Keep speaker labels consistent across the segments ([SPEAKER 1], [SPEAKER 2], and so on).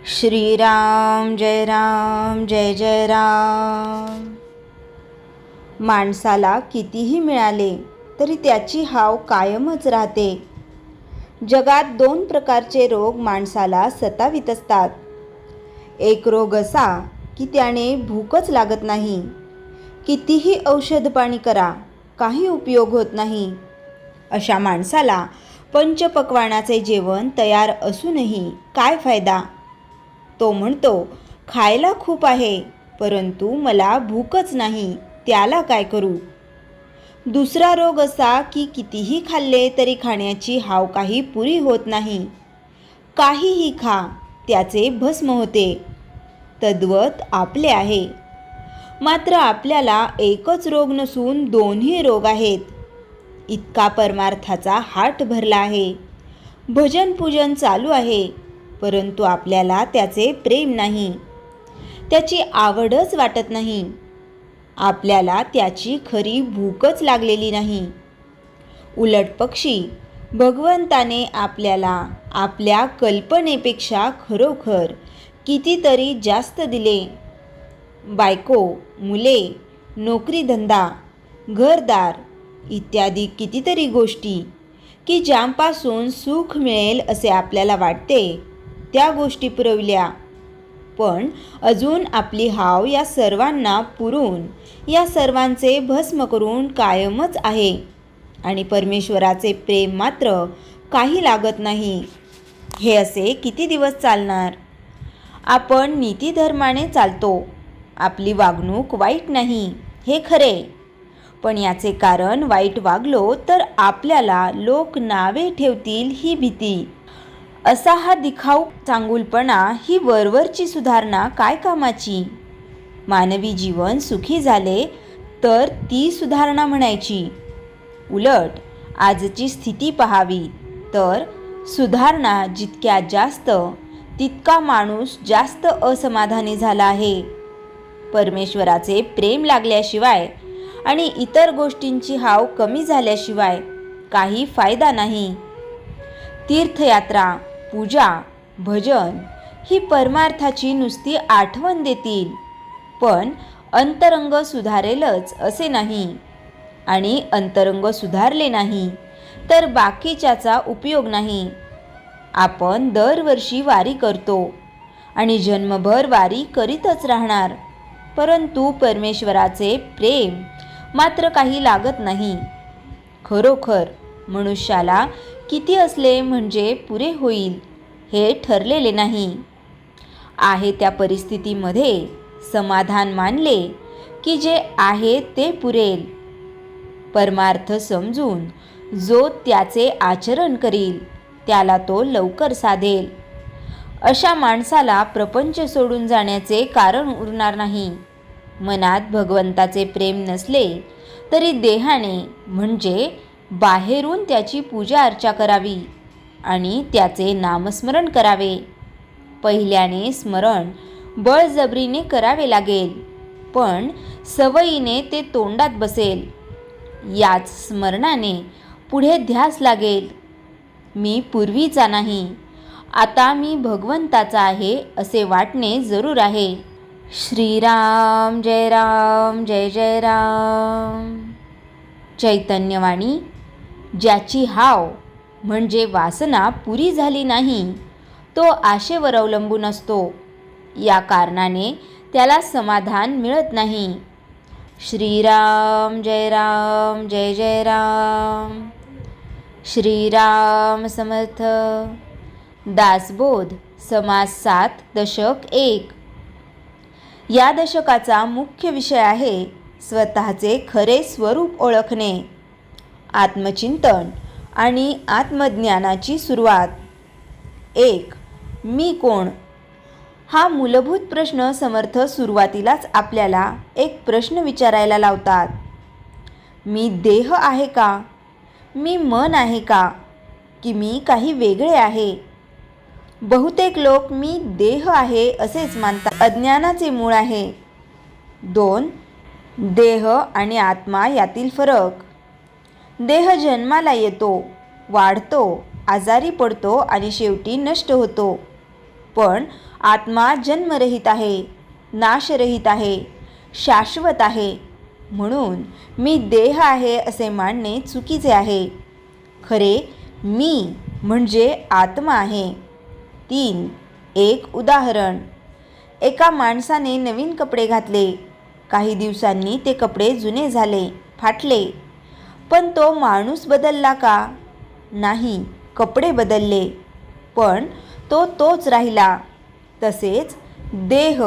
[SPEAKER 1] श्रीराम जय राम जय जय राम। माणसाला कितीही मिळाले तरी त्याची हाव कायमच राहते. जगात दोन प्रकारचे रोग माणसाला सतावित असतात. एक रोग असा की त्याने भूकच लागत नाही. कितीही औषध पाणी करा, काही उपयोग होत नाही. अशा माणसाला पंचपक्वान्नाचे जेवण तयार असूनही काय फायदा. तो म्हणतो, खायला खूप आहे परंतु मला भूकच नाही, त्याला काय करू. दुसरा रोग असा की कितीही खाल्ले तरी खाण्याची हाव काही पुरी होत नाही. काहीही खा, त्याचे भस्म होते. तद्वत आपले आहे. मात्र आपल्याला एकच रोग नसून दोन्ही रोग आहेत. इतका परमार्थाचा हाट भरला आहे. भजन पूजन चालू आहे परंतु आपल्याला त्याचे प्रेम नाही, त्याची आवडच वाटत नाही. आपल्याला त्याची खरी भूकच लागलेली नाही. उलट पक्षी भगवंताने आपल्याला आपल्या कल्पनेपेक्षा खरोखर कितीतरी जास्त दिले. बायको, मुले, नोकरीधंदा, घरदार इत्यादी कितीतरी गोष्टी की ज्यांपासून सुख मिळेल असे आपल्याला वाटते, त्या गोष्टी पुरवल्या. पण अजून आपली हाव या सर्वांना पुरून या सर्वांचे भस्म करून कायमच आहे आणि परमेश्वराचे प्रेम मात्र काही लागत नाही. हे असे किती दिवस चालणार. आपण नीतिधर्माने चालतो, आपली वागणूक वाईट नाही हे खरे, पण याचे कारण वाईट वागलो तर आपल्याला लोक नावे ठेवतील ही भीती. असा हा दिखाऊ चांगुलपणा, ही वरवरची सुधारणा काय कामाची. मानवी जीवन सुखी झाले तर ती सुधारणा म्हणायची. उलट आजची स्थिती पाहावी तर सुधारणा जितक्या जास्त तितका माणूस जास्त असमाधानी झाला आहे. परमेश्वराचे प्रेम लागल्याशिवाय आणि इतर गोष्टींची हाव कमी झाल्याशिवाय काही फायदा नाही. तीर्थयात्रा, पूजा, भजन ही परमार्थाची नुसती आठवण देतील, पण अंतरंग सुधारेलच असे नाही. आणि अंतरंग सुधारले नाही तर बाकीच्याचा उपयोग नाही. आपण दरवर्षी वारी करतो आणि जन्मभर वारी करीतच राहणार, परंतु परमेश्वराचे प्रेम मात्र काही लागत नाही. खरोखर मनुष्याला किती असले म्हणजे पुरे होईल हे ठरलेले नाही. आहे त्या परिस्थितीमध्ये समाधान मानले की जे आहे ते पुरेल. परमार्थ समजून जो त्याचे आचरण करील त्याला तो लवकर साधेल. अशा माणसाला प्रपंच सोडून जाण्याचे कारण उरणार नाही. मनात भगवंताचे प्रेम नसले तरी देहाने म्हणजे बाहेरून त्याची पूजा अर्चा करावी आणि त्याचे नामस्मरण करावे. पहिल्याने स्मरण बळजबरीने करावे लागेल, पण सवयीने ते तोंडात बसेल. याच स्मरणाने पुढे ध्यास लागेल. मी पूर्वीचा नाही, आता मी भगवंताचा आहे असे वाटणे जरूर आहे. श्रीराम जय राम जय जय राम. चैतन्यवाणी. ज्याची हाव म्हणजे वासना पुरी झाली नाही तो आशेवर अवलंबून असतो. या कारणाने त्याला समाधान मिळत नाही. श्रीराम जय राम जय जय राम. श्रीराम समर्थ. दासबोध समास 7 दशक 1. या दशकाचा मुख्य विषय आहे स्वतःचे खरे स्वरूप ओळखणे, आत्मचिंतन आणि आत्मज्ञानाची सुरुवात. 1. मी कोण. हा मूलभूत प्रश्न समर्थ सुरुवातीलाच आपल्याला एक प्रश्न विचारायला लावतात. मी देह आहे का, मी मन आहे का, की मी काही वेगळे आहे. बहुतेक लोक मी देह आहे असेच मानतात. अज्ञानाचे मूळ आहे. 2. देह आणि आत्मा यातील फरक. देह जन्माला येतो, वाढतो, आजारी पडतो आणि शेवटी नष्ट होतो. पण आत्मा जन्मरहित आहे, नाशरहित आहे, शाश्वत आहे. म्हणून मी देह आहे असे मानणे चुकीचे आहे. खरे मी म्हणजे आत्मा आहे. 3. एक उदाहरण. एका माणसाने नवीन कपडे घातले. काही दिवसांनी ते कपडे जुने झाले, फाटले. पण तो माणूस बदलला का? नाही, कपडे बदलले, पण तो तोच राहिला. तसेच देह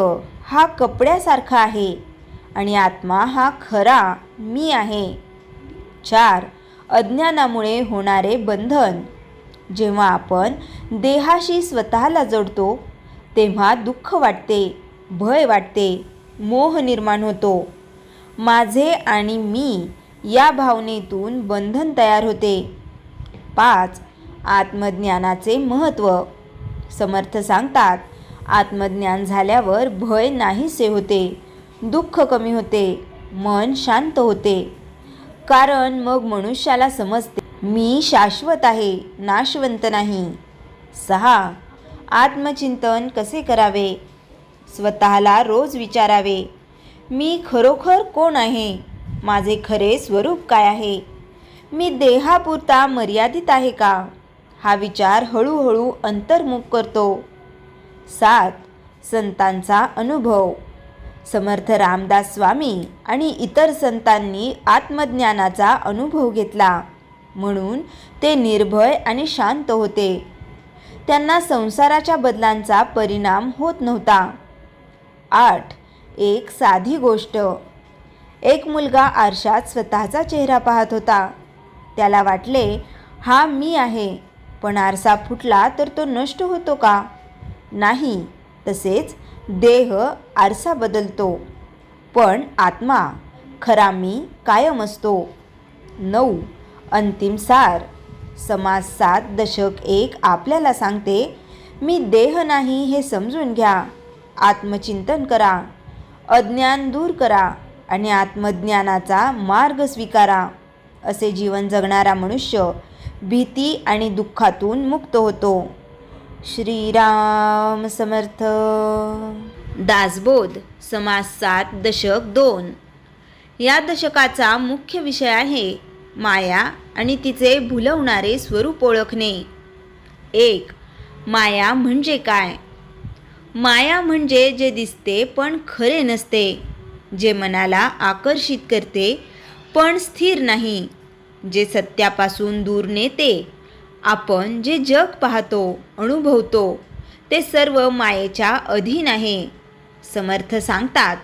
[SPEAKER 1] हा कपड्यासारखा आहे आणि आत्मा हा खरा मी आहे. 4. अज्ञानामुळे होणारे बंधन. जेव्हा आपण देहाशी स्वतःला जोडतो तेव्हा दुःख वाटते, भय वाटते, मोह निर्माण होतो. माझे आणि मी या भावनेतून बंधन तयार होते. 5. आत्मज्ञानाचे महत्त्व. समर्थ सांगतात, आत्मज्ञान झाल्यावर भय नाहीसे होते, दुःख कमी होते, मन शांत होते. कारण मग मनुष्याला समजते मी शाश्वत आहे, नाशवंत नाही. 6. आत्मचिंतन कसे करावे. स्वतःला रोज विचारावे, मी खरोखर कोण आहे, माझे खरे स्वरूप काय आहे, मी देहापुरता मर्यादित आहे का? हा विचार हळूहळू अंतर्मुख करतो. 7. संतांचा अनुभव. समर्थ रामदास स्वामी आणि इतर संतांनी आत्मज्ञानाचा अनुभव घेतला, म्हणून ते निर्भय आणि शांत होते. त्यांना संसाराच्या बदलांचा परिणाम होत नव्हता. 8. एक साधी गोष्ट. एक मुलगा आरशात स्वतःचा चेहरा पाहत होता. त्याला वाटले, हा मी आहे. पण आरसा फुटला तर तो नष्ट होतो का? नाही. तसेच देह आरसा बदलतो, पण आत्मा खरा मी कायम असतो. 9. अंतिम सार. समाज 7 दशक 1 आपल्याला सांगते, मी देह नाही हे समजून घ्या, आत्मचिंतन करा, अज्ञान दूर करा आणि आत्मज्ञानाचा मार्ग स्वीकारा. असे जीवन जगणारा मनुष्य भीती आणि दुःखातून मुक्त होतो. श्रीराम समर्थ. दासबोध. समाज 7 दशक 2. या दशकाचा मुख्य विषय आहे माया आणि तिचे भुलवणारे स्वरूप ओळखणे. 1. माया म्हणजे काय? माया म्हणजे जे दिसते पण खरे नसते, जे मनाला आकर्षित करते पण स्थिर नाही, जे सत्यापासून दूर नेते. आपण जे जग पाहतो, अनुभवतो ते सर्व मायेच्या अधीन आहे. समर्थ सांगतात,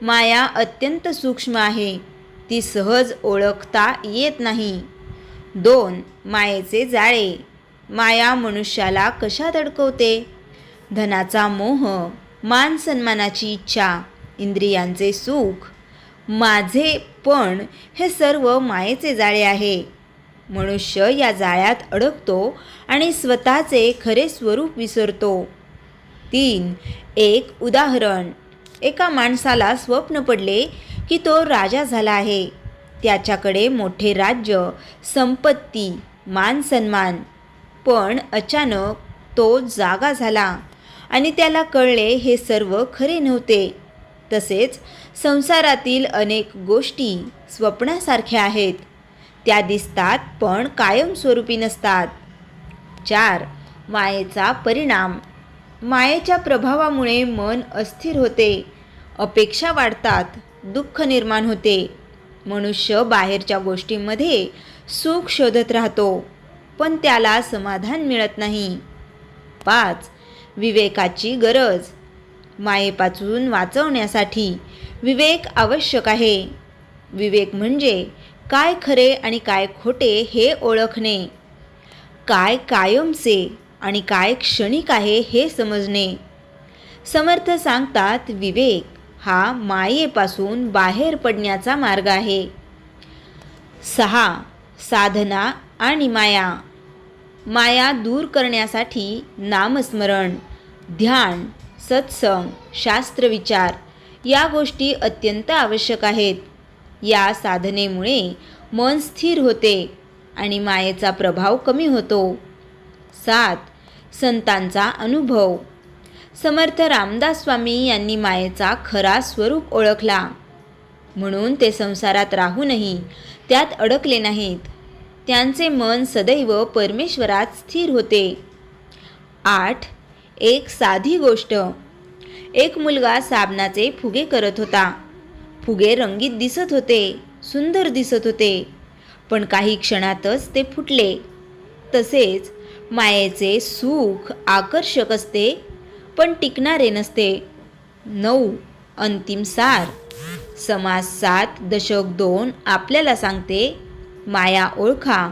[SPEAKER 1] माया अत्यंत सूक्ष्म आहे, ती सहज ओळखता येत नाही. 2. मायेचे जाळे. माया मनुष्याला कशात अडकवते? धनाचा मोह, मान सन्मानाची इच्छा, इंद्रियांचे सुख, माझे पण हे सर्व मायेचे जाळे आहे. मनुष्य या जाळ्यात अडकतो आणि स्वतःचे खरे स्वरूप विसरतो. 3. एक उदाहरण. एका माणसाला स्वप्न पडले की तो राजा झाला आहे. त्याच्याकडे मोठे राज्य, संपत्ती, मान सन्मान. पण अचानक तो जागा झाला आणि त्याला कळले हे सर्व खरे नव्हते. तसेच संसारातील अनेक गोष्टी स्वप्नासारख्या आहेत. त्या दिसतात पण कायमस्वरूपी नसतात. 4. मायेचा परिणाम. मायेच्या प्रभावामुळे मन अस्थिर होते, अपेक्षा वाढतात, दुःख निर्माण होते. मनुष्य बाहेरच्या गोष्टींमध्ये सुख शोधत राहतो, पण त्याला समाधान मिळत नाही. 5. विवेकाची गरज. मायेपासून वाचवण्यासाठी विवेक आवश्यक आहे. विवेक म्हणजे काय खरे आणि काय खोटे हे ओळखणे, काय कायमचे आणि काय क्षणिक आहे हे समजणे. समर्थ सांगतात, विवेक हा मायेपासून बाहेर पडण्याचा मार्ग आहे. 6. साधना आणि माया. माया दूर करण्यासाठी नामस्मरण, ध्यान, सत्संग, शास्त्रविचार या गोष्टी अत्यंत आवश्यक आहेत. या साधनेमुळे मन स्थिर होते आणि मायेचा प्रभाव कमी होतो. 7. संतांचा अनुभव. समर्थ रामदास स्वामी यांनी मायेचा खरा स्वरूप ओळखला. म्हणून ते संसारात राहूनही त्यात अडकले नाहीत. त्यांचे मन सदैव परमेश्वरात स्थिर होते. 8. एक साधी गोष्ट. एक मुलगा साबणाचे फुगे करत होता. फुगे रंगीत दिसत होते, सुंदर दिसत होते, पण काही क्षणातच ते फुटले. तसेच मायेचे सुख आकर्षक असते, पण टिकणारे नसते. 9. अंतिम सार. समास 7 दशक 2 आपल्याला सांगते, माया ओळखा,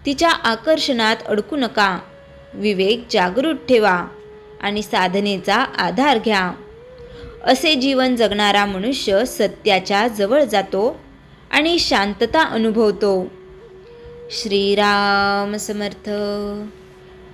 [SPEAKER 1] तिच्या आकर्षणात अडकू नका, विवेक जागृत ठेवा आणि साधनेचा आधार घ्या. असे जीवन जगणारा मनुष्य सत्याच्या जवळ जातो आणि शांतता अनुभवतो. श्रीराम समर्थ.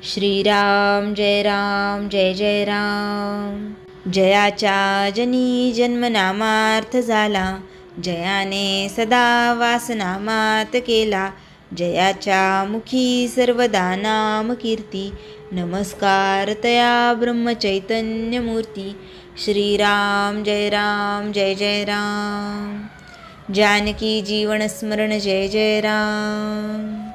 [SPEAKER 1] श्रीराम जय राम जय जय राम. जयाच्या जनी जन्मनामार्थ झाला, जयाने सदा वासनामात केला. जयाच्या मुखी सर्वदा नाम कीर्ती, नमस्कार तया ब्रह्मचैतन्यमूर्ती. श्रीराम जय जय राम. जानकी जीवन स्मरण जय जय राम.